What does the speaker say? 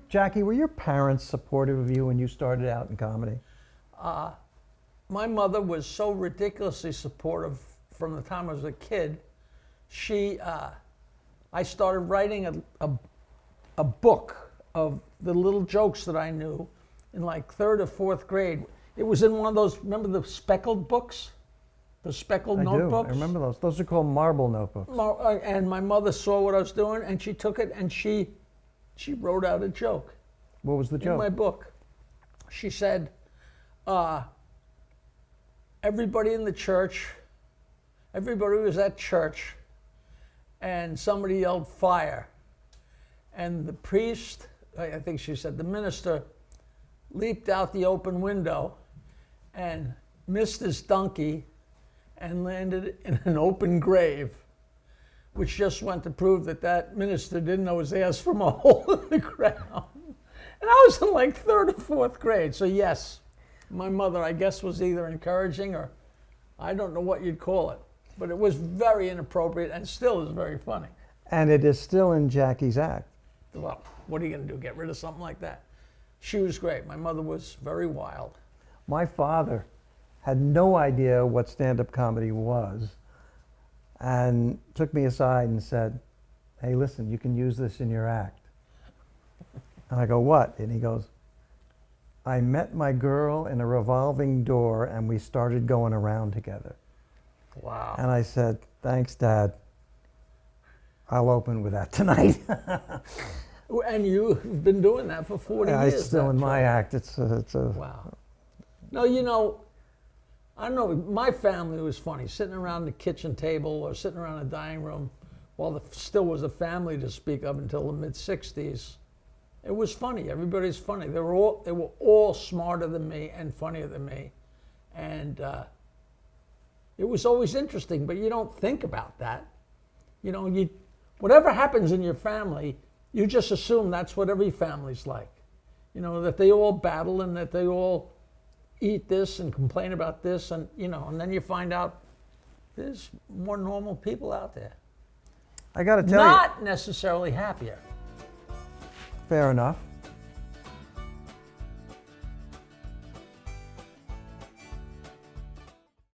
Jackie, were your parents supportive of you when you started out in comedy? My mother was so ridiculously supportive from the time I was a kid. I started writing a book of the little jokes that I knew in like third or fourth grade. It was in one of those, remember the speckled books? The speckled I notebooks? do. I remember those. Those are called marble notebooks. And my mother saw what I was doing and she took it and she wrote out a joke What was the in joke? my book. She said, everybody in the church, everybody was at church, and somebody yelled fire. And the priest, I think she said, the minister, leaped out the open window and missed his donkey and landed in an open grave, which just went to prove that that minister didn't know his ass from a hole in the ground. And I was in like third or fourth grade. So yes, my mother, I guess, was either encouraging or I don't know what you'd call it, but it was very inappropriate and still is very funny. And it is still in Jackie's act. Well, what are you going to do, get rid of something like that? She was great. My mother was very wild. My father had no idea what stand-up comedy was and took me aside and said, hey, listen, you can use this in your act. And I go, what? And he goes, I met my girl in a revolving door and we started going around together. Wow. And I said, thanks, Dad. I'll open with that tonight. And you've been doing that for 40 years. It's still in my act. It's a Wow. No, you know, I don't know, my family was funny, sitting around the kitchen table or sitting around the dining room while there still was a family to speak of until the mid-60s. It was funny. Everybody's funny. They were all smarter than me and funnier than me. And it was always interesting, but you don't think about that. You know, whatever happens in your family, you just assume that's what every family's like. You know, that they all battle and that they all eat this and complain about this, and you know, and then you find out there's more normal people out there. I got to tell you. Not necessarily happier. Fair enough.